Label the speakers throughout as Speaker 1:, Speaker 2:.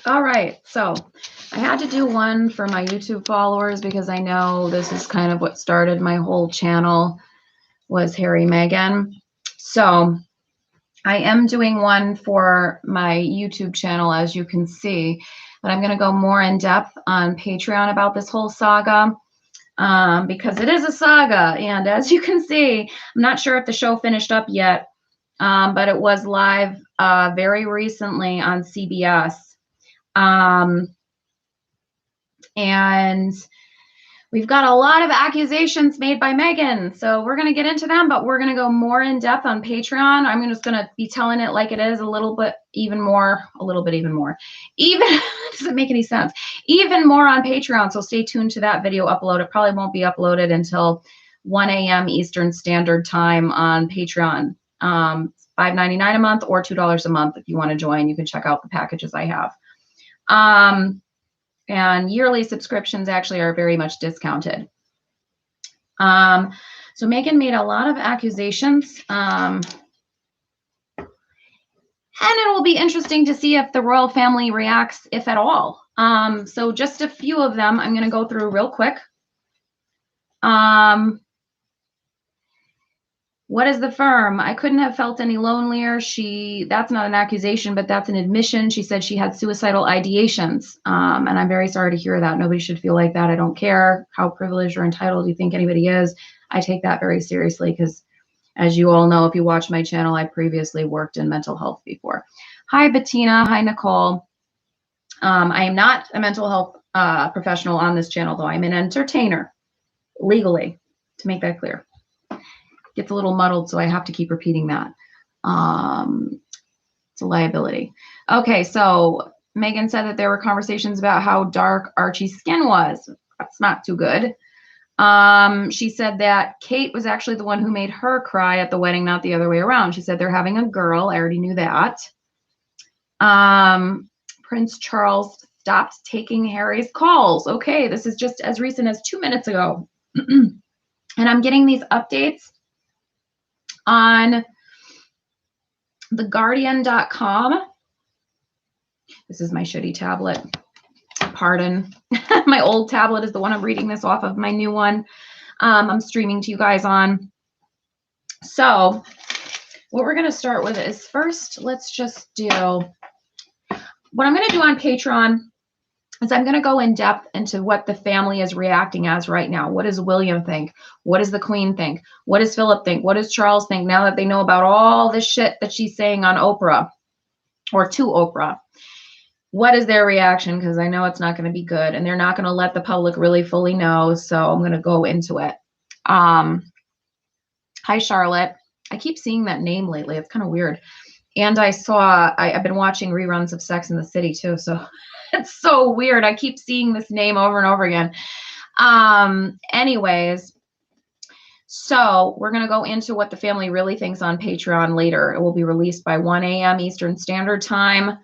Speaker 1: All right, so I had to do one for my YouTube followers because I know this is kind of what started my whole channel was Harry Meghan. So I am doing one for my YouTube channel, as you can see, but I'm going to go more in depth on Patreon about this whole saga because it is a saga. And as you can see, I'm not sure if the show finished up yet, but it was live very recently on CBS. And we've got a lot of accusations made by Meghan, so we're going to get into them, but we're going to go more in depth on Patreon. I'm just going to be telling it like it is, a little bit even more. Even, doesn't make any sense. Even more on Patreon, so stay tuned to that video upload. It probably won't be uploaded until 1 a.m. Eastern Standard Time on Patreon. $5.99 a month or $2 a month if you want to join. You can check out the packages I have. And yearly subscriptions actually are very much discounted. So Meghan made a lot of accusations. And it will be interesting to see if the royal family reacts, if at all. So just a few of them I'm going to go through real quick. What is the firm? I couldn't have felt any lonelier. That's not an accusation, but that's an admission. She said she had suicidal ideations. And I'm very sorry to hear that. Nobody should feel like that. I don't care how privileged or entitled you think anybody is. I take that very seriously because, as you all know, if you watch my channel, I previously worked in mental health before. Hi, Bettina. Hi, Nicole. I am not a mental health professional on this channel, though. I'm an entertainer, legally, to make that clear. Gets a little muddled, so I have to keep repeating that. It's a liability. Okay, so Meghan said that there were conversations about how dark Archie's skin was. That's not too good. She said that Kate was actually the one who made her cry at the wedding, not the other way around. She said they're having a girl. I already knew that. Prince Charles stopped taking Harry's calls. Okay, this is just as recent as 2 minutes ago. And I'm getting these updates on theguardian.com. This is my shitty tablet. Pardon. My old tablet is the one I'm reading this off of. My new one I'm streaming to you guys on. So what we're going to start with is first, let's just do what I'm going to do on Patreon is I'm going to go in depth into what the family is reacting as right now. What does William think? What does the Queen think? What does Philip think? What does Charles think now that they know about all this shit that she's saying on Oprah or to Oprah? What is their reaction? Because I know it's not going to be good and they're not going to let the public really fully know. So I'm going to go into it. Hi, Charlotte. I keep seeing that name lately. It's kind of weird. And I've been watching reruns of Sex and the City too. So it's so weird. I keep seeing this name over and over again. Anyways, so we're going to go into what the family really thinks on Patreon later. It will be released by 1 a.m. Eastern Standard Time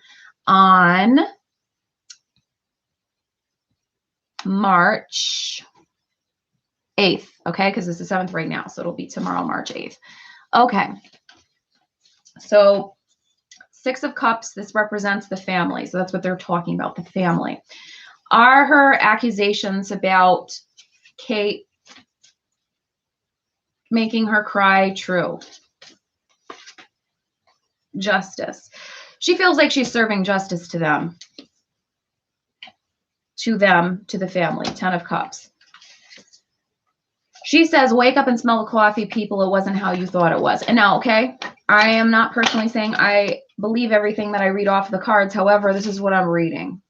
Speaker 1: on March 8th. Okay, because it's the 7th right now. So it'll be tomorrow, March 8th. Okay. So 6 of Cups, this represents the family. So that's what they're talking about, the family. Are her accusations about Kate making her cry true? Justice. She feels like she's serving justice to them. To the family. 10 of Cups. She says, wake up and smell the coffee, people. It wasn't how you thought it was. And now, okay, I am not personally saying I believe everything that I read off the cards. However, this is what I'm reading.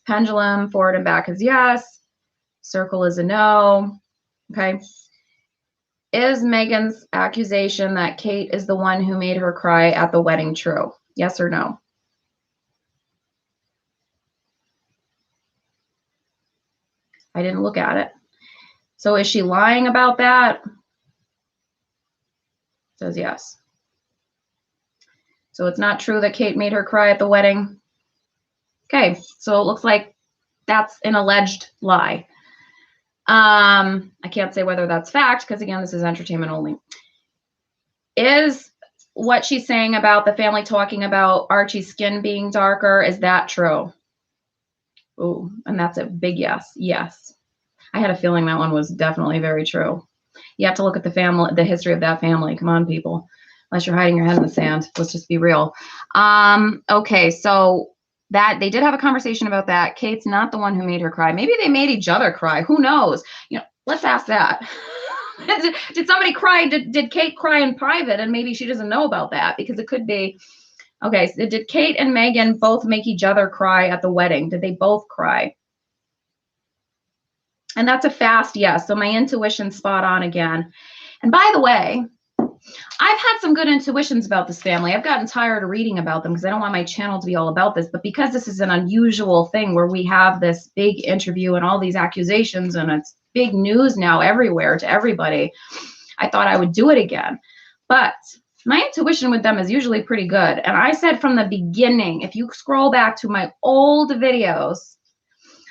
Speaker 1: Pendulum, forward and back is yes. Circle is a no. Okay. Is Meghan's accusation that Kate is the one who made her cry at the wedding true? Yes or no? I didn't look at it. So is she lying about that? Says yes. So it's not true that Kate made her cry at the wedding. Okay, so it looks like that's an alleged lie. I can't say whether that's fact because, again, this is entertainment only. Is what she's saying about the family talking about Archie's skin being darker, is that true? Oh, and that's a big yes. Yes. I had a feeling that one was definitely very true. You have to look at the family, the history of that family. Come on, people. Unless you're hiding your head in the sand. Let's just be real. Okay, so that they did have a conversation about that. Kate's not the one who made her cry. Maybe they made each other cry. Who knows? You know, let's ask that. Did somebody cry? Did Kate cry in private and maybe she doesn't know about that? Because it could be. Okay, so did Kate and Meghan both make each other cry at the wedding? Did they both cry? And that's a fast yes. So my intuition's spot on again. And by the way, I've had some good intuitions about this family. I've gotten tired of reading about them because I don't want my channel to be all about this. But because this is an unusual thing where we have this big interview and all these accusations and it's big news now everywhere to everybody, I thought I would do it again. But my intuition with them is usually pretty good. And I said from the beginning, if you scroll back to my old videos,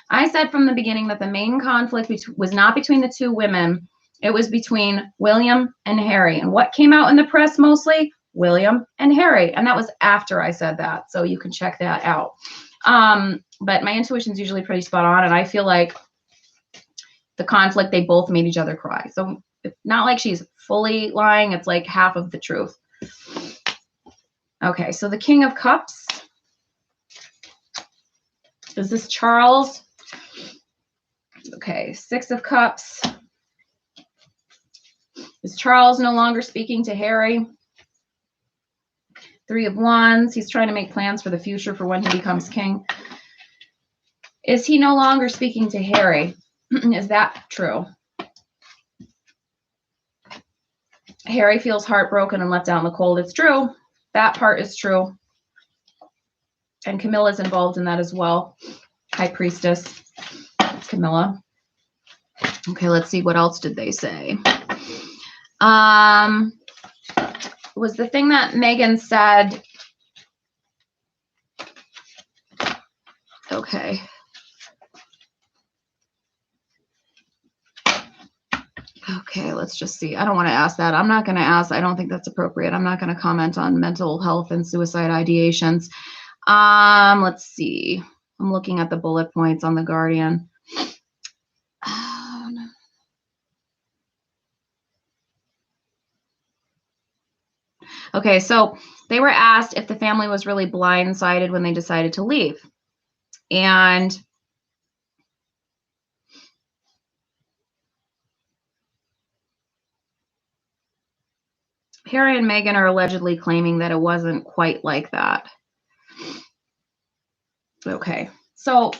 Speaker 1: I said from the beginning that the main conflict was not between the two women. It was between William and Harry. And what came out in the press mostly? William and Harry. And that was after I said that. So you can check that out. But my intuition is usually pretty spot on. And I feel like the conflict, they both made each other cry. So it's not like she's fully lying. It's like half of the truth. Okay, so the King of Cups. Is this Charles? Okay, Six of Cups. Is Charles no longer speaking to Harry? Three of Wands. He's trying to make plans for the future for when he becomes king. Is he no longer speaking to Harry? Is that true? Harry feels heartbroken and left out in the cold. It's true. That part is true. And Camilla's involved in that as well. High Priestess. Camilla. Okay, let's see. What else did they say? Was the thing that Meghan said. Okay. Okay, let's just see. I don't want to ask that. I'm not going to ask. I don't think that's appropriate. I'm not going to comment on mental health and suicide ideations. Let's see. I'm looking at the bullet points on the Guardian. Okay, so they were asked if the family was really blindsided when they decided to leave. And Harry and Meghan are allegedly claiming that it wasn't quite like that. Okay, so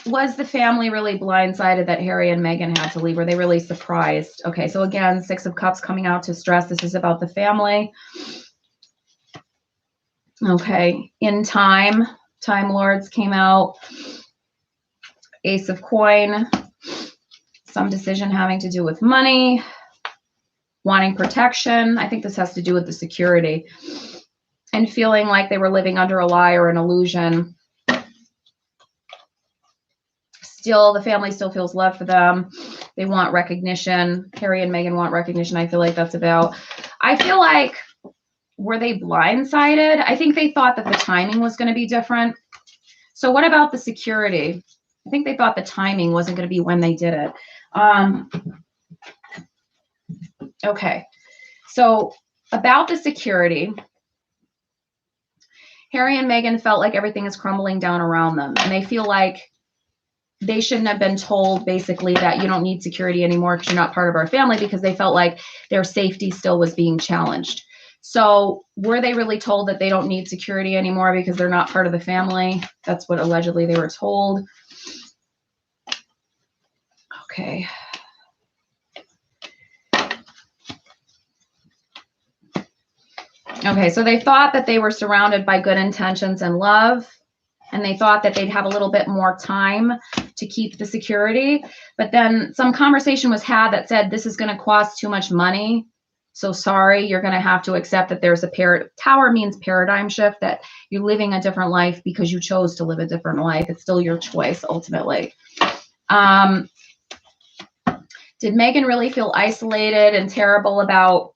Speaker 1: was the family really blindsided that Harry and Meghan had to leave? Were they really surprised? Okay, so again, Six of Cups coming out to stress this is about the family. Okay, in Time Lords came out. Ace of Coin, some decision having to do with money, wanting protection. I think this has to do with the security and feeling like they were living under a lie or an illusion. Still, the family still feels love for them. They want recognition. Harry and Meghan want recognition. I feel like that's about. I feel like, were they blindsided? I think they thought that the timing was going to be different. So what about the security? I think they thought the timing wasn't going to be when they did it. Okay, so about the security, Harry and Meghan felt like everything is crumbling down around them, and they feel like they shouldn't have been told basically that you don't need security anymore because you're not part of our family, because they felt like their safety still was being challenged. So were they really told that they don't need security anymore because they're not part of the family? That's what allegedly they were told. Okay. Okay, so they thought that they were surrounded by good intentions and love, and they thought that they'd have a little bit more time to keep the security. But then some conversation was had that said, this is going to cost too much money. So sorry, you're going to have to accept that there's a tower means paradigm shift, that you're living a different life because you chose to live a different life. It's still your choice, ultimately. Did Meghan really feel isolated and terrible about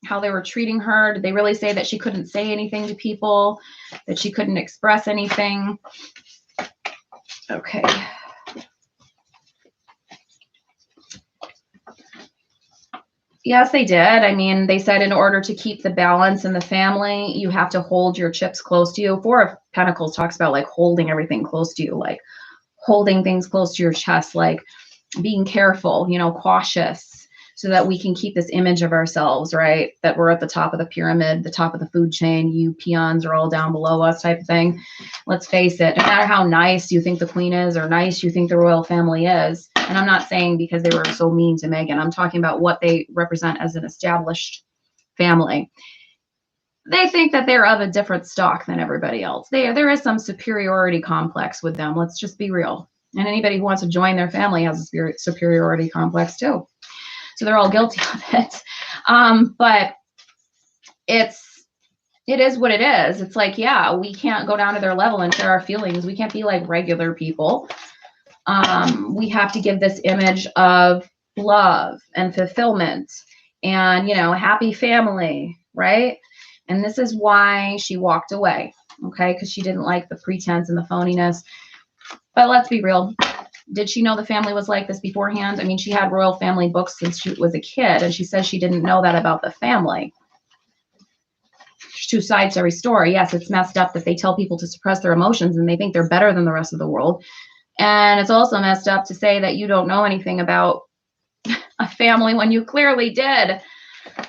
Speaker 1: how they were treating her? Did they really say that she couldn't say anything to people, that she couldn't express anything? Okay. Yes, they did. I mean, they said in order to keep the balance in the family, you have to hold your chips close to you. Four of Pentacles talks about like holding everything close to you, like holding things close to your chest, like being careful, you know, cautious, so that we can keep this image of ourselves, right? That we're at the top of the pyramid, the top of the food chain, you peons are all down below us type of thing. Let's face it, no matter how nice you think the queen is or nice you think the royal family is, and I'm not saying because they were so mean to Meghan, I'm talking about what they represent as an established family. They think that they're of a different stock than everybody else. There is some superiority complex with them. Let's just be real. And anybody who wants to join their family has a superiority complex too. So they're all guilty of it. But it is what it is. It's like, yeah, we can't go down to their level and share our feelings. We can't be like regular people. We have to give this image of love and fulfillment and, you know, happy family, right? And this is why she walked away, okay? Because she didn't like the pretense and the phoniness. But let's be real. Did she know the family was like this beforehand? I mean, she had royal family books since she was a kid, and she says she didn't know that about the family. There's two sides to every story. Yes, it's messed up that they tell people to suppress their emotions and they think they're better than the rest of the world. And it's also messed up to say that you don't know anything about a family when you clearly did.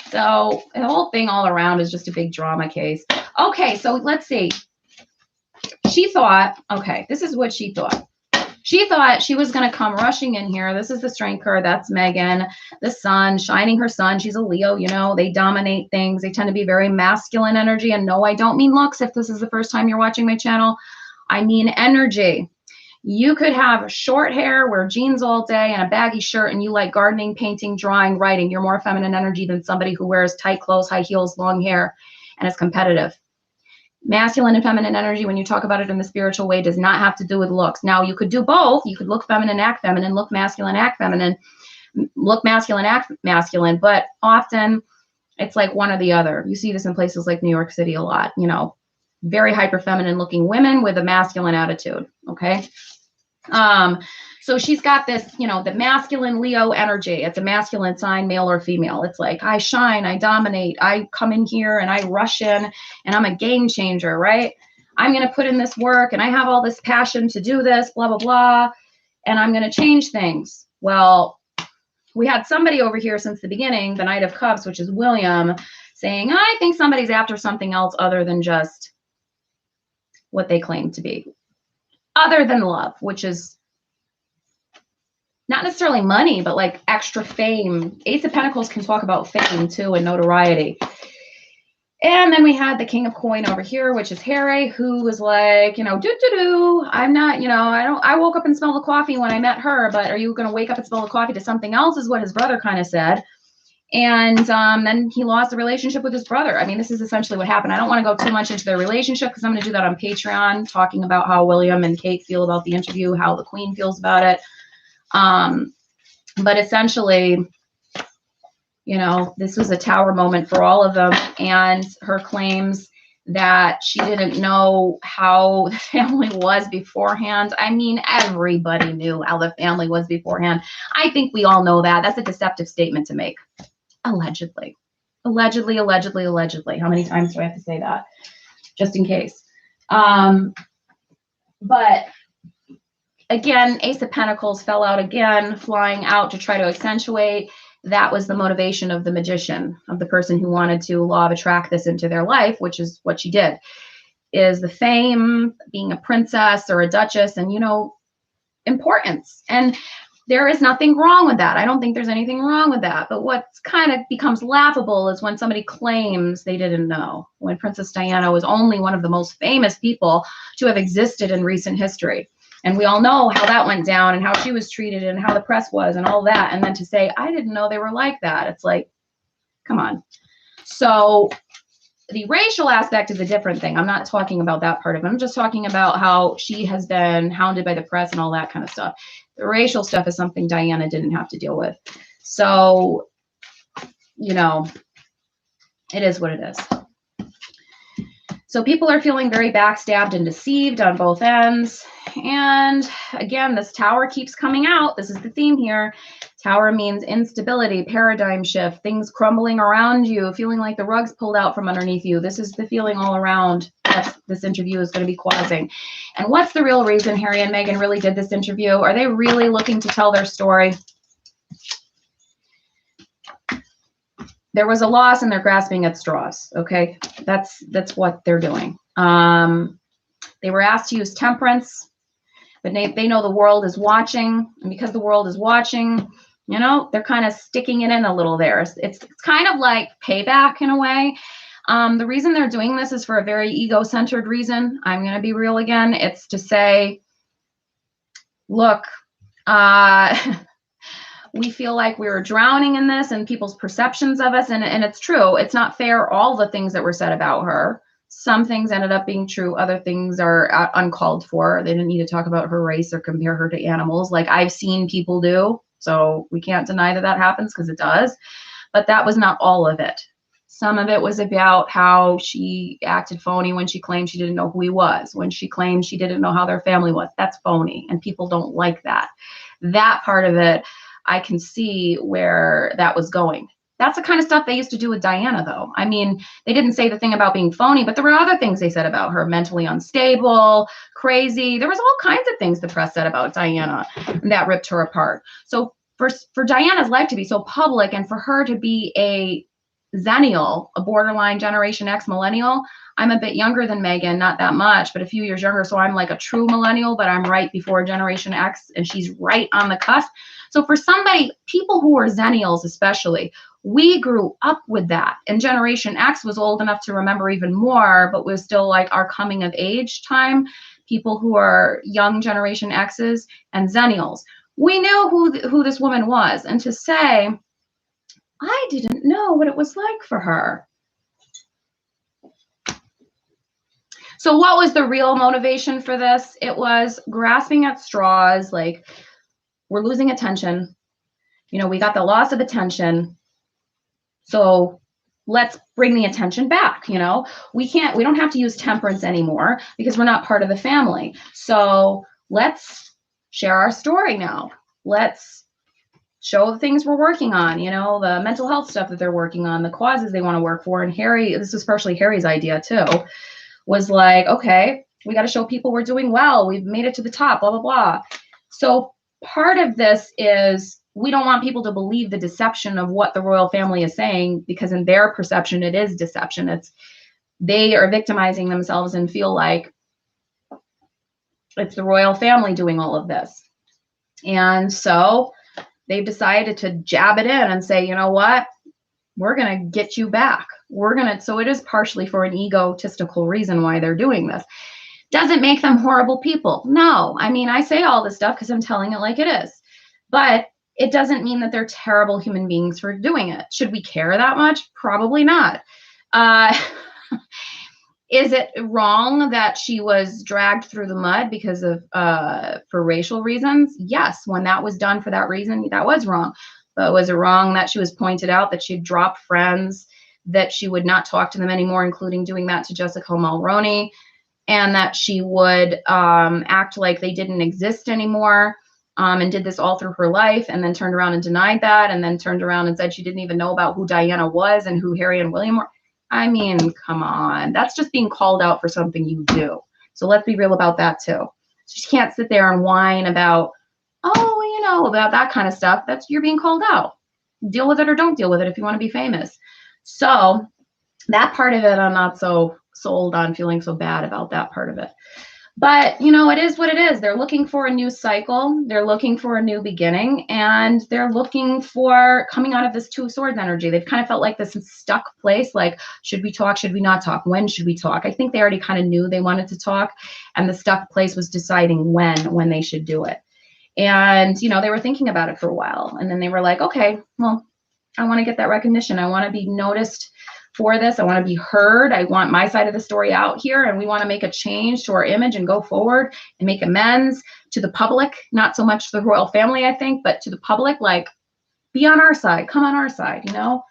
Speaker 1: So the whole thing all around is just a big drama case. Okay, so let's see. She thought, okay, this is what she thought. She thought she was going to come rushing in here. This is the Strength card. That's Meghan, the sun, shining her sun. She's a Leo, you know, they dominate things. They tend to be very masculine energy. And no, I don't mean looks. If this is the first time you're watching my channel, I mean energy. You could have short hair, wear jeans all day and a baggy shirt, and you like gardening, painting, drawing, writing. You're more feminine energy than somebody who wears tight clothes, high heels, long hair, and is competitive. Masculine and feminine energy, when you talk about it in the spiritual way, does not have to do with looks. Now, you could do both. You could look feminine, act feminine, look masculine, act feminine, look masculine, act masculine. But often it's like one or the other. You see this in places like New York City a lot, you know, very hyper feminine looking women with a masculine attitude. Okay. So she's got this, you know, the masculine Leo energy. It's a masculine sign, male or female. It's like, I shine, I dominate, I come in here and I rush in and I'm a game changer, right? I'm going to put in this work and I have all this passion to do this, blah, blah, blah. And I'm going to change things. Well, we had somebody over here since the beginning, the Knight of Cups, which is William, saying, I think somebody's after something else other than just what they claim to be. Other than love, which is not necessarily money, but like extra fame. Ace of Pentacles can talk about fame too and notoriety. And then we had the King of Coin over here, which is Harry, who was like, you know, I'm not, you know, I woke up and smelled the coffee when I met her, but are you going to wake up and smell the coffee to something else, is what his brother kind of said. And then he lost the relationship with his brother. I mean, this is essentially what happened. I don't want to go too much into their relationship because I'm going to do that on Patreon, talking about how William and Kate feel about the interview, how the Queen feels about it. But essentially, you know, this was a tower moment for all of them. And her claims that she didn't know how the family was beforehand. I mean, everybody knew how the family was beforehand. I think we all know that. That's a deceptive statement to make. Allegedly. Allegedly, allegedly, allegedly. How many times do I have to say that? Just in case. But again, Ace of Pentacles fell out again, flying out to try to accentuate. That was the motivation of the magician, of the person who wanted to law of attract this into their life, which is what she did, is the fame, being a princess or a duchess, and, you know, importance. And there is nothing wrong with that. I don't think there's anything wrong with that. But what kind of becomes laughable is when somebody claims they didn't know, when Princess Diana was only one of the most famous people to have existed in recent history. And we all know how that went down and how she was treated and how the press was and all that. And then to say, I didn't know they were like that. It's like, come on. So the racial aspect is a different thing. I'm not talking about that part of it. I'm just talking about how she has been hounded by the press and all that kind of stuff. The racial stuff is something Diana didn't have to deal with. So, you know, It is what it is. So people are feeling very backstabbed and deceived on both ends. And again, this Tower keeps coming out. This is the theme here. Tower means instability, paradigm shift, things crumbling around you, feeling like the rug's pulled out from underneath you. This is the feeling all around that this interview is going to be causing. And what's the real reason Harry and Meghan really did this interview? Are they really looking to tell their story? There was a loss and they're grasping at straws. Okay, that's what they're doing. They were asked to use temperance, but they know the world is watching, and because the world is watching, you know, they're kind of sticking it in a little there. It's kind of like payback in a way. The reason they're doing this is for a very ego-centered reason. I'm going to be real again. It's to say, look, we feel like we were drowning in this and people's perceptions of us. And it's true. It's not fair, all the things that were said about her. Some things ended up being true. Other things are uncalled for. They didn't need to talk about her race or compare her to animals like I've seen people do. So we can't deny that that happens because it does. But that was not all of it. Some of it was about how she acted phony when she claimed she didn't know who he was, when she claimed she didn't know how their family was. That's phony, and people don't like that. That part of it, I can see where that was going. That's the kind of stuff they used to do with Diana, though. I mean, they didn't say the thing about being phony, but there were other things they said about her: mentally unstable, crazy. There was all kinds of things the press said about Diana that ripped her apart. So for Diana's life to be so public and for her to be a Xennial, a borderline Generation X millennial. I'm a bit younger than Meghan, not that much, but a few years younger. So I'm like a true millennial, but I'm right before Generation X, and she's right on the cusp. So for somebody, people who are Xennials especially, we grew up with that. And Generation X was old enough to remember even more, but was still like our coming of age time. People who are young Generation X's and Xennials. We knew who this woman was. And to say, I didn't know what it was like for her. So what was the real motivation for this? It was grasping at straws, like we're losing attention. You know, we got the loss of attention. So let's bring the attention back. You know, we don't have to use temperance anymore because we're not part of the family. So let's share our story now. Let's show the things we're working on, you know, the mental health stuff that they're working on, the causes they want to work for. And Harry, this is partially Harry's idea too, was like, okay, we got to show people we're doing well. We've made it to the top, blah, blah, blah. So part of this is we don't want people to believe the deception of what the royal family is saying, because in their perception, it is deception. They are victimizing themselves and feel like it's the royal family doing all of this. And so they've decided to jab it in and say, you know what, we're going to get you back. So it is partially for an egotistical reason why they're doing this. Doesn't make them horrible people. No, I mean, I say all this stuff because I'm telling it like it is, but it doesn't mean that they're terrible human beings for doing it. Should we care that much? Probably not. Is it wrong that she was dragged through the mud because of for racial reasons? Yes, when that was done for that reason, that was wrong. But was it wrong that she was pointed out that she'd dropped friends, that she would not talk to them anymore, including doing that to Jessica Mulroney, and that she would act like they didn't exist anymore, and did this all through her life, and then turned around and denied that, and then turned around and said she didn't even know about who Diana was and who Harry and William were? I mean, come on. That's just being called out for something you do. So let's be real about that too. She can't sit there and whine about, oh, you know, about that kind of stuff. You're being called out. Deal with it or don't deal with it if you want to be famous. So that part of it, I'm not so sold on, feeling so bad about that part of it. But, you know, it is what it is. They're looking for a new cycle. They're looking for a new beginning. And they're looking for coming out of this Two of Swords energy. They've kind of felt like this stuck place. Like, should we talk? Should we not talk? When should we talk? I think they already kind of knew they wanted to talk. And the stuck place was deciding when they should do it. And, you know, they were thinking about it for a while. And then they were like, okay, well, I want to get that recognition. I want to be noticed for this. I want to be heard. I want my side of the story out here, and we want to make a change to our image and go forward and make amends to the public, not so much the royal family, I think, but to the public, like, be on our side, come on our side, you know?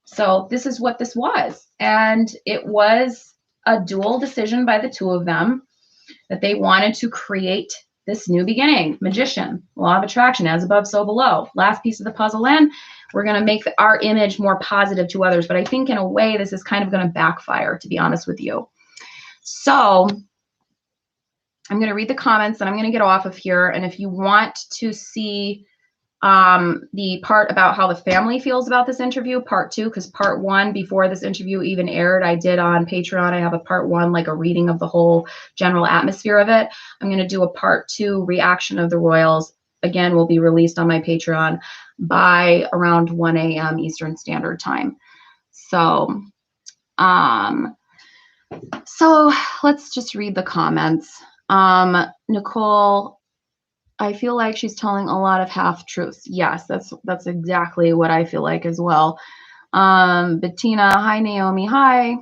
Speaker 1: So this is what this was. And it was a dual decision by the two of them that they wanted to create this new beginning. Magician, law of attraction, as above, so below. Last piece of the puzzle in, we're going to make our image more positive to others. But I think in a way, this is kind of going to backfire, to be honest with you. So I'm going to read the comments and I'm going to get off of here. And if you want to see the part about how the family feels about this interview, part 2, because part 1, before this interview even aired, I did on Patreon. I have a part 1, like a reading of the whole general atmosphere of it. I'm going to do a part 2 reaction of the royals. Again, will be released on my Patreon by around 1 a.m. Eastern Standard Time. So let's just read the comments. Nicole, I feel like she's telling a lot of half-truths. Yes, that's exactly what I feel like as well. Bettina, hi, Naomi, hi.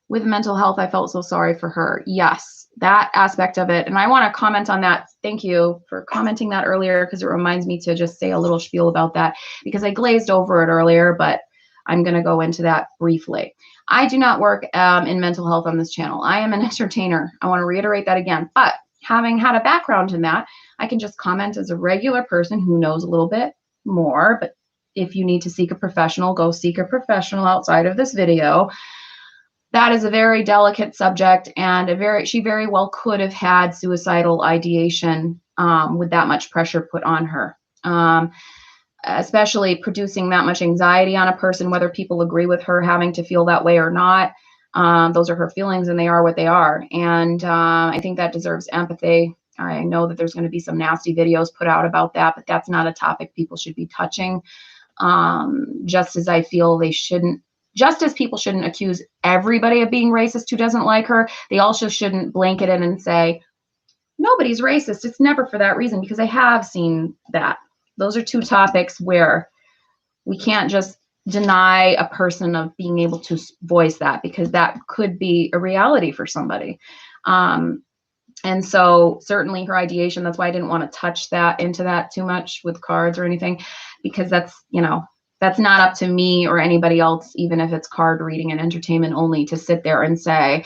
Speaker 1: With mental health, I felt so sorry for her. Yes, that aspect of it. And I want to comment on that. Thank you for commenting that earlier, because it reminds me to just say a little spiel about that, because I glazed over it earlier, but I'm going to go into that briefly. I do not work in mental health on this channel. I am an entertainer. I want to reiterate that again. But having had a background in that, I can just comment as a regular person who knows a little bit more. But if you need to seek a professional, go seek a professional outside of this video. That is a very delicate subject, and she very well could have had suicidal ideation with that much pressure put on her. Especially producing that much anxiety on a person, whether people agree with her having to feel that way or not. Those are her feelings and they are what they are. And I think that deserves empathy. I know that there's going to be some nasty videos put out about that, but that's not a topic people should be touching. Just as I feel they shouldn't, just as people shouldn't accuse everybody of being racist who doesn't like her, they also shouldn't blanket it and say, nobody's racist. It's never for that reason, because I have seen that. Those are two topics where we can't just deny a person of being able to voice that, because that could be a reality for somebody. And so certainly her ideation, that's why I didn't want to touch into that too much with cards or anything, because that's not up to me or anybody else, even if it's card reading and entertainment only, to sit there and say,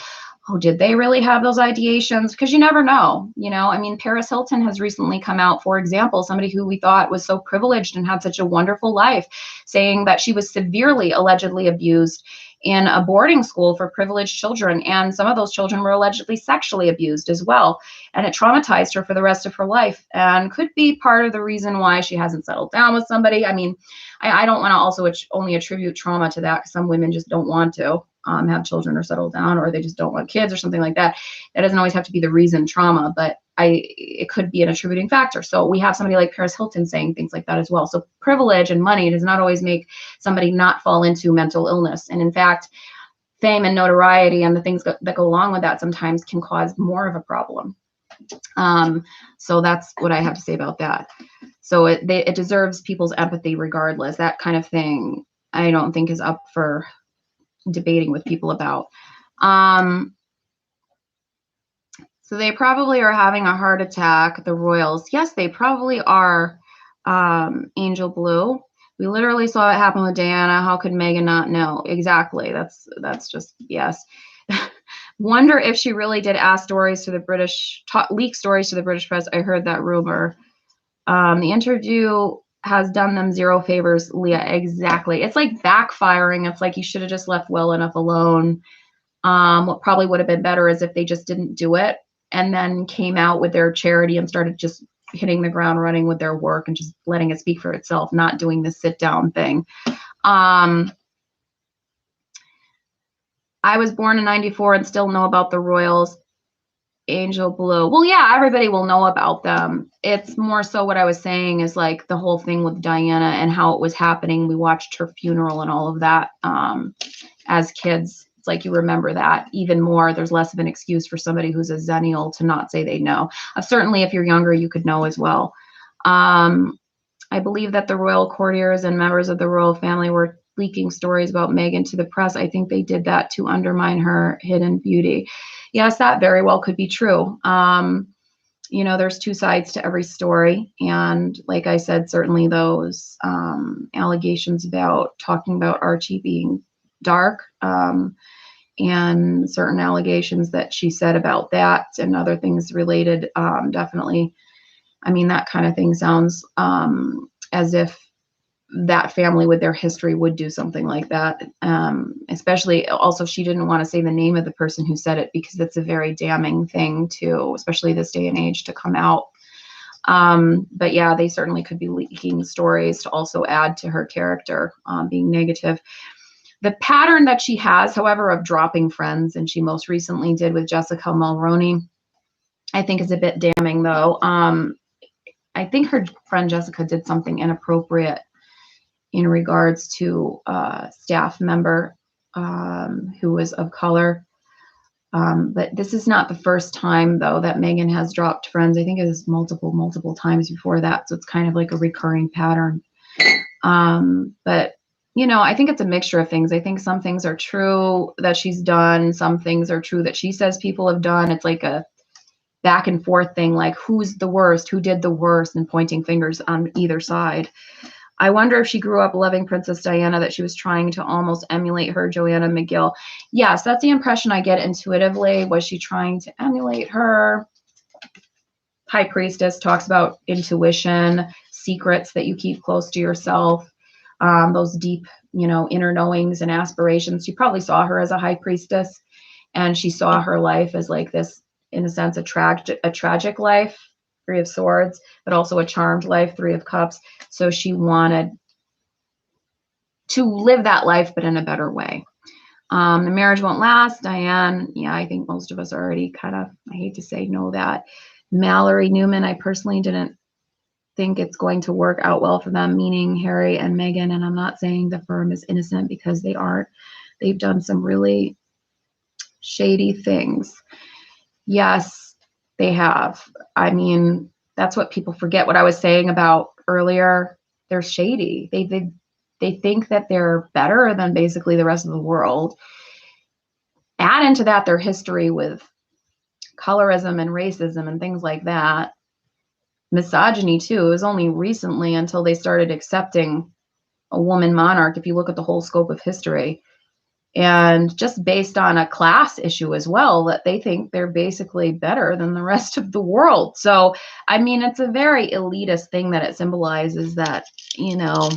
Speaker 1: oh, did they really have those ideations? Because you never know. I mean, Paris Hilton has recently come out, for example, somebody who we thought was so privileged and had such a wonderful life, saying that she was severely, allegedly abused in a boarding school for privileged children. And some of those children were allegedly sexually abused as well. And it traumatized her for the rest of her life, and could be part of the reason why she hasn't settled down with somebody. I mean, I don't want to also only attribute trauma to that, because some women just don't want to have children or settle down, or they just don't want kids or something like that. That doesn't always have to be the reason, trauma, but it could be an attributing factor. So we have somebody like Paris Hilton saying things like that as well. So privilege and money does not always make somebody not fall into mental illness. And in fact, fame and notoriety and the things that go along with that sometimes can cause more of a problem. So that's what I have to say about that. So it deserves people's empathy regardless. That kind of thing I don't think is up for debating with people about. So they probably are having a heart attack, the royals. Yes, they probably are. Angel Blue, we literally saw it happen with Diana. How could Meghan not know? Exactly. That's just yes. Wonder if she really did ask stories to the British, leak stories to the British press. I heard that rumor. The interview has done them zero favors, Leah. Exactly. It's like backfiring. It's like you should have just left well enough alone. What probably would have been better is if they just didn't do it and then came out with their charity and started just hitting the ground running with their work and just letting it speak for itself, not doing the sit down thing. I was born in '94 and still know about the royals. Angel Blue. Well, yeah, everybody will know about them. It's more so what I was saying is like the whole thing with Diana and how it was happening. We watched her funeral and all of that as kids. It's like you remember that even more. There's less of an excuse for somebody who's a zennial to not say they know. Certainly, if you're younger, you could know as well. I believe that the royal courtiers and members of the royal family were leaking stories about Meghan to the press. I think they did that to undermine her hidden beauty. Yes, that very well could be true. you know, there's two sides to every story. And like I said, certainly those allegations about talking about Archie being dark, and certain allegations that she said about that and other things related, definitely, I mean, that kind of thing sounds as if that family with their history would do something like that. Especially also, she didn't want to say the name of the person who said it because it's a very damning thing to, especially this day and age, to come out. But yeah, they certainly could be leaking stories to also add to her character being negative. The pattern that she has, however, of dropping friends, and she most recently did with Jessica Mulroney, I think is a bit damning though. I think her friend Jessica did something inappropriate in regards to a staff member who was of color. But this is not the first time, though, that Meghan has dropped friends. I think it was multiple times before that. So it's kind of like a recurring pattern. But, you know, I think it's a mixture of things. I think some things are true that she's done. Some things are true that she says people have done. It's like a back and forth thing, like who's the worst, who did the worst, and pointing fingers on either side. I wonder if she grew up loving Princess Diana, that she was trying to almost emulate her, Joanna McGill. Yes, that's the impression I get intuitively. Was she trying to emulate her? High Priestess talks about intuition, secrets that you keep close to yourself, those deep, you know, inner knowings and aspirations. You probably saw her as a High Priestess, and she saw her life as like this, in a sense, a tragic life, Three of Swords, but also a charmed life, Three of Cups. So she wanted to live that life, but in a better way. The marriage won't last. Diane, yeah, I think most of us already kind of, I hate to say, know that. Mallory Newman, I personally didn't think it's going to work out well for them, meaning Harry and Meghan. And I'm not saying the firm is innocent, because they aren't. They've done some really shady things. Yes, they have. I mean, that's what people forget. What I was saying about earlier, they're shady. They think that they're better than basically the rest of the world. Add into that their history with colorism and racism and things like that. Misogyny too. It was only recently until they started accepting a woman monarch, if you look at the whole scope of history. And just based on a class issue as well, that they think they're basically better than the rest of the world. So, I mean, it's a very elitist thing that it symbolizes, that, you know.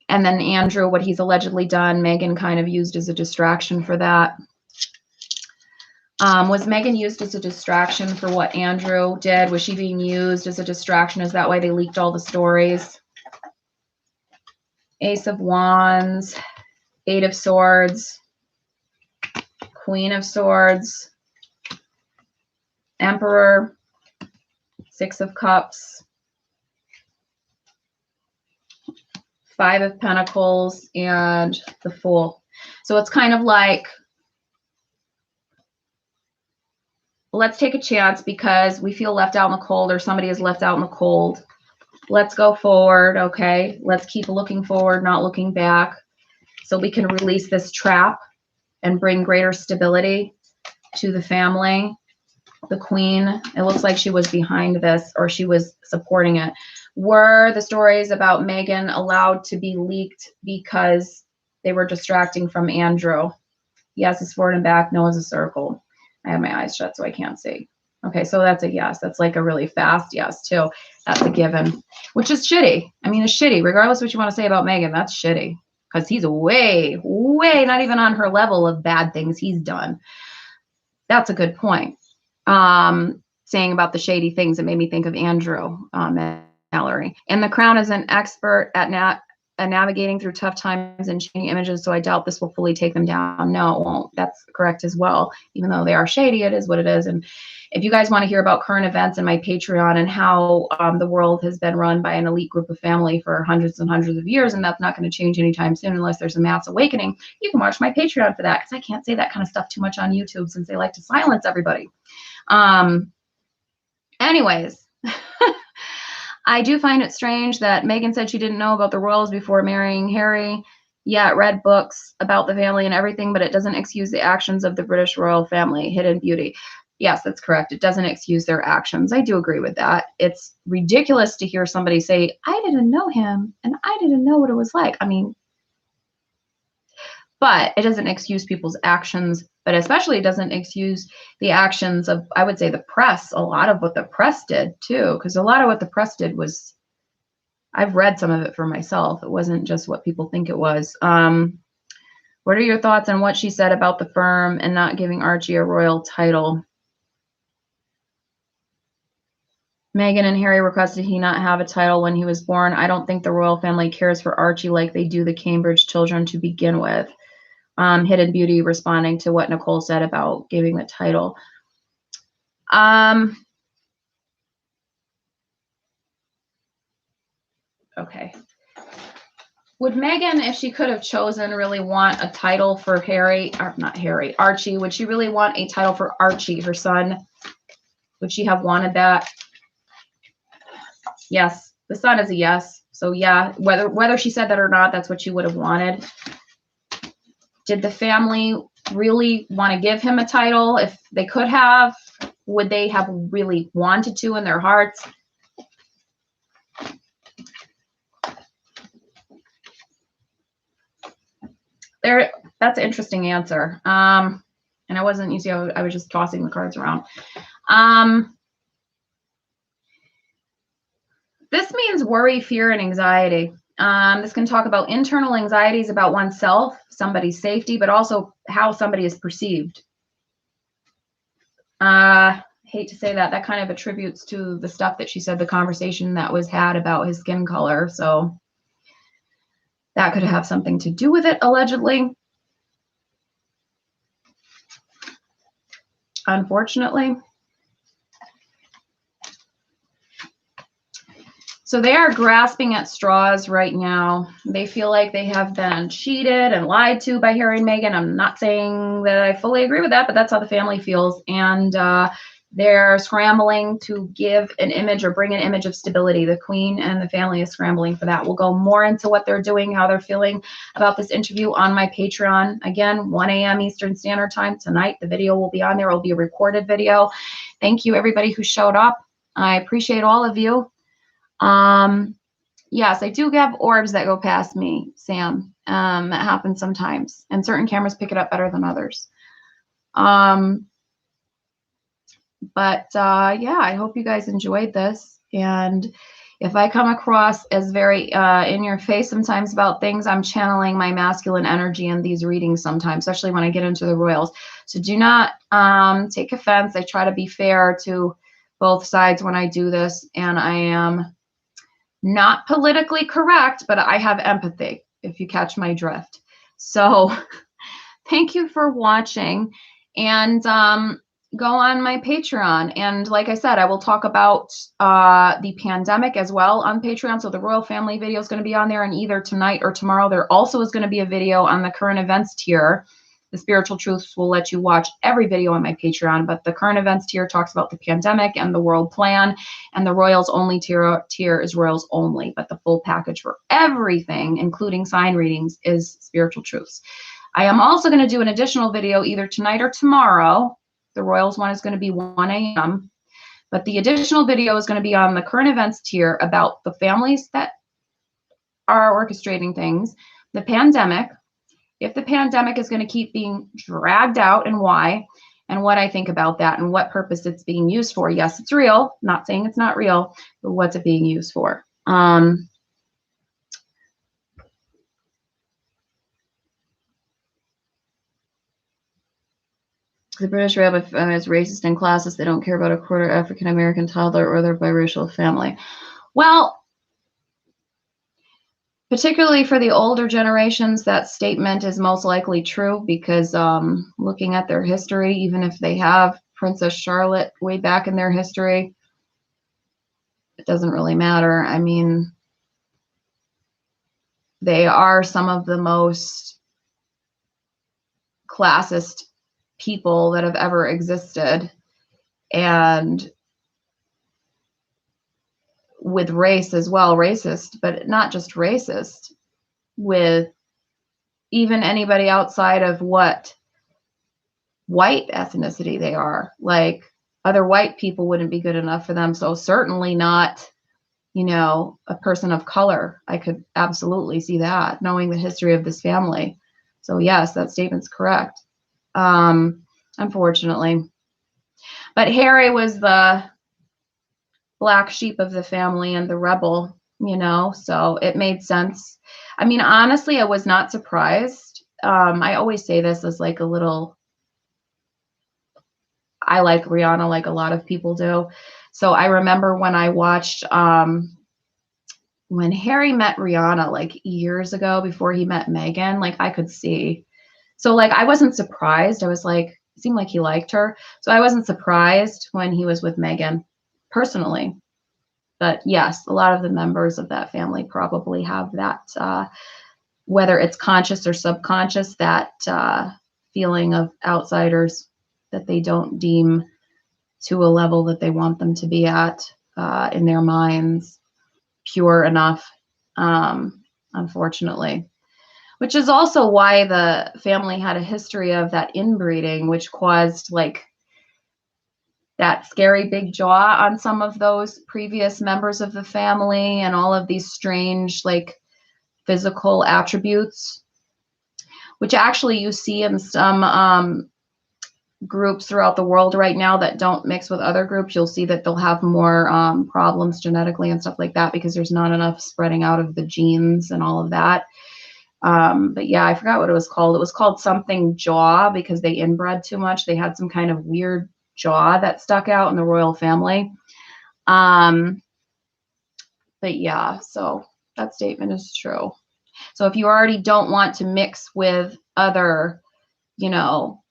Speaker 1: And then Andrew, what he's allegedly done, Meghan kind of used as a distraction for that. Was Meghan used as a distraction for what Andrew did? Was she being used as a distraction? Is that why they leaked all the stories? Ace of Wands, Eight of Swords, Queen of Swords, Emperor, Six of Cups, Five of Pentacles, and the Fool. So it's kind of like, let's take a chance because we feel left out in the cold, or somebody is left out in the cold. Let's go forward, okay? Let's keep looking forward, not looking back, so we can release this trap and bring greater stability to the family. The Queen, it looks like she was behind this, or she was supporting it. Were the stories about Meghan allowed to be leaked because they were distracting from Andrew? Yes, it's forward and back. No, it's a circle. I have my eyes shut, so I can't see. Okay, so that's a yes. That's like a really fast yes, too. That's a given, which is shitty. I mean, it's shitty. Regardless of what you want to say about Meghan, that's shitty. Because he's way not even on her level of bad things he's done. That's a good point. Saying about the shady things, it made me think of Andrew, Mallory. And the Crown is an expert at navigating through tough times and changing images, so I doubt this will fully take them down. No, it won't. That's correct as well. Even though they are shady, it is what it is. And if you guys want to hear about current events in my Patreon and how the world has been run by an elite group of family for hundreds and hundreds of years, and that's not going to change anytime soon unless there's a mass awakening, you can watch my Patreon for that, because I can't say that kind of stuff too much on YouTube since they like to silence everybody. Anyways, I do find it strange that Meghan said she didn't know about the royals before marrying Harry. Yeah, read books about the family and everything, but it doesn't excuse the actions of the British royal family. Hidden beauty. Yes, that's correct. It doesn't excuse their actions. I do agree with that. It's ridiculous to hear somebody say, I didn't know him and I didn't know what it was like. I mean, but it doesn't excuse people's actions, but especially it doesn't excuse the actions of, I would say, the press. A lot of what the press did too, because a lot of what the press did was, I've read some of it for myself. It wasn't just what people think it was. What are your thoughts on what she said about the firm and not giving Archie a royal title? Meghan and Harry requested he not have a title when he was born. I don't think the royal family cares for Archie like they do the Cambridge children to begin with. Hidden Beauty responding to what Nicole said about giving the title. Okay. Would Meghan, if she could have chosen, really want a title for Harry, or not Harry, Archie? Would she really want a title for Archie, her son? Would she have wanted that? Yes, the son is a yes. So yeah, whether she said that or not, that's what she would have wanted. Did the family really want to give him a title? If they could have, would they have really wanted to in their hearts? That's an interesting answer. And I wasn't, you see, I was just tossing the cards around. This means worry, fear, and anxiety. This can talk about internal anxieties about oneself, somebody's safety, but also how somebody is perceived. Hate to say that. That kind of attributes to the stuff that she said, the conversation that was had about his skin color. So that could have something to do with it, allegedly. Unfortunately. So they are grasping at straws right now. They feel like they have been cheated and lied to by Harry and Meghan. I'm not saying that I fully agree with that, but that's how the family feels. And they're scrambling to give an image or bring an image of stability. The Queen and the family is scrambling for that. We'll go more into what they're doing, how they're feeling about this interview on my Patreon. Again, 1 a.m. Eastern Standard Time tonight. The video will be on there. It will be a recorded video. Thank you, everybody who showed up. I appreciate all of you. Yes, I do have orbs that go past me, Sam. That happens sometimes, and certain cameras pick it up better than others. Yeah, I hope you guys enjoyed this. And if I come across as very in your face sometimes about things, I'm channeling my masculine energy in these readings sometimes, especially when I get into the royals. So do not take offense. I try to be fair to both sides when I do this, and I am not politically correct, but I have empathy, if you catch my drift. So thank you for watching, and go on my Patreon. And like I said, I will talk about the pandemic as well on Patreon. So the royal family video is going to be on there, and either tonight or tomorrow, there also is going to be a video on the current events tier. The Spiritual Truths will let you watch every video on my Patreon, but the current events tier talks about the pandemic and the world plan, and the Royals Only tier is Royals Only, but the full package for everything, including sign readings, is Spiritual Truths. I am also going to do an additional video either tonight or tomorrow. The Royals one is going to be 1 a.m., but the additional video is going to be on the current events tier about the families that are orchestrating things, the pandemic, if the pandemic is going to keep being dragged out and why, and what I think about that and what purpose it's being used for. Yes, it's real. Not saying it's not real, but what's it being used for? The British rabbi is racist and classist. They don't care about a quarter African-American toddler or their biracial family. Well, particularly for the older generations, that statement is most likely true because looking at their history, even if they have Princess Charlotte way back in their history, it doesn't really matter. I mean, they are some of the most classist people that have ever existed. And with race as well, racist, but not just racist, with even anybody outside of what white ethnicity they are. Like, other white people wouldn't be good enough for them. So certainly not, you know, a person of color. I could absolutely see that, knowing the history of this family. So yes, that statement's correct. Unfortunately. But Harry was the black sheep of the family and the rebel, you know, so it made sense. I mean, honestly, I was not surprised. I always say this as like a little, I like Rihanna like a lot of people do. So I remember when I watched, when Harry met Rihanna like years ago before he met Meghan, like I could see. So like I wasn't surprised. I was like, it seemed like he liked her. So I wasn't surprised when he was with Meghan personally. But yes, a lot of the members of that family probably have that, whether it's conscious or subconscious, that feeling of outsiders that they don't deem to a level that they want them to be at in their minds pure enough, unfortunately. Which is also why the family had a history of that inbreeding, which caused like that scary big jaw on some of those previous members of the family and all of these strange like physical attributes, which actually you see in some groups throughout the world right now that don't mix with other groups. You'll see that they'll have more problems genetically and stuff like that because there's not enough spreading out of the genes and all of that. But yeah, I forgot what it was called. It was called something jaw because they inbred too much. They had some kind of weird jaw that stuck out in the royal family. But yeah, so that statement is true. So if you already don't want to mix with other, you know,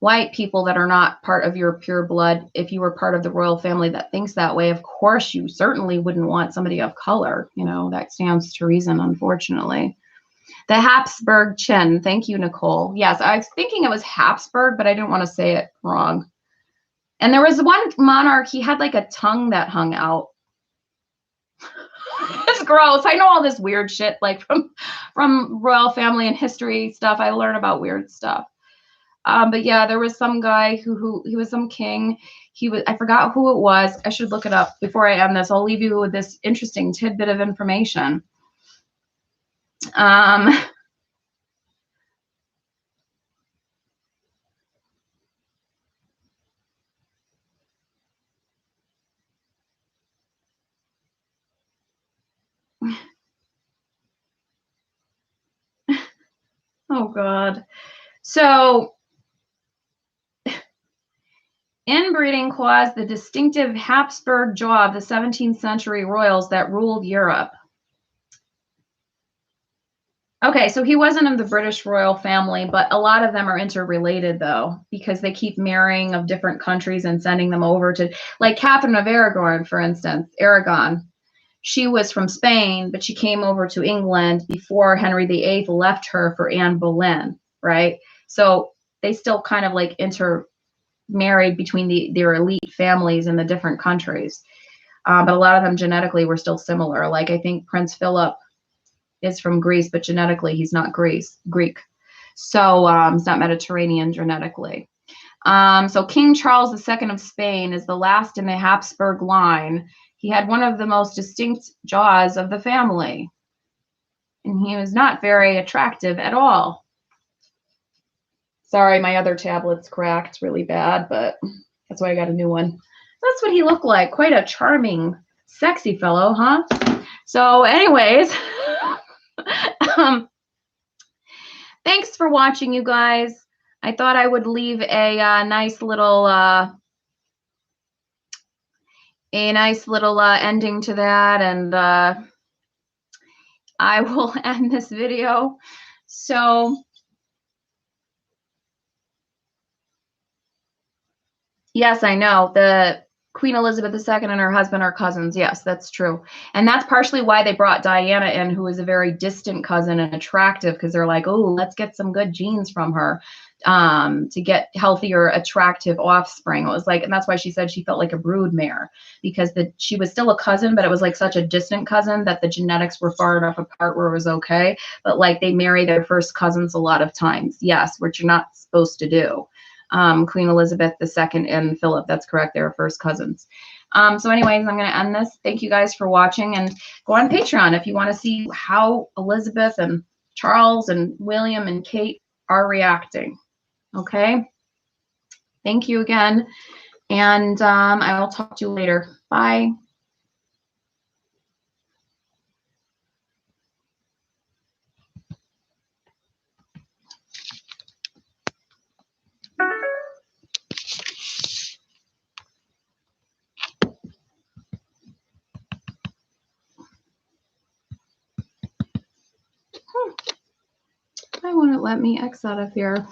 Speaker 1: white people that are not part of your pure blood, if you were part of the royal family that thinks that way, of course, you certainly wouldn't want somebody of color. You know, that stands to reason, unfortunately. The Habsburg chin. Thank you, Nicole. Yes, I was thinking it was Habsburg, but I didn't want to say it wrong. And there was one monarch, he had like a tongue that hung out. It's gross. I know all this weird shit, like from royal family and history stuff. I learn about weird stuff. But yeah, there was some guy who he was some king. He was, I forgot who it was. I should look it up before I end this. I'll leave you with this interesting tidbit of information. Oh God. So inbreeding caused the distinctive Habsburg jaw of the 17th century royals that ruled Europe. Okay, so he wasn't of the British royal family, but a lot of them are interrelated though, because they keep marrying of different countries and sending them over to, like Catherine of Aragon, for instance, Aragon. She was from Spain, but she came over to England before Henry VIII left her for Anne Boleyn, right? So they still kind of like intermarried between their elite families in the different countries. But a lot of them genetically were still similar. Like I think Prince Philip is from Greece, but genetically he's not Greek. So he's not Mediterranean genetically. So King Charles II of Spain is the last in the Habsburg line. He had one of the most distinct jaws of the family, and he was not very attractive at all. Sorry, my other tablet's cracked really bad, but that's why I got a new one. That's what he looked like. Quite a charming, sexy fellow, huh? So anyways, thanks for watching, you guys. I thought I would leave a nice little ending to that, and I will end this video. So yes, I know the Queen Elizabeth II and her husband are cousins. Yes, that's true. And that's partially why they brought Diana in, who is a very distant cousin and attractive, because they're like, oh, let's get some good genes from her to get healthier, attractive offspring. It was like, and that's why she said she felt like a brood mare, because she was still a cousin, but it was like such a distant cousin that the genetics were far enough apart where it was okay. But like they marry their first cousins a lot of times. Yes, which you're not supposed to do. Queen Elizabeth II and Philip. That's correct. They were first cousins. So anyways, I'm going to end this. Thank you guys for watching, and go on Patreon if you want to see how Elizabeth and Charles and William and Kate are reacting. Okay. Thank you again. And I will talk to you later. Bye. Why won't it let me X out of here?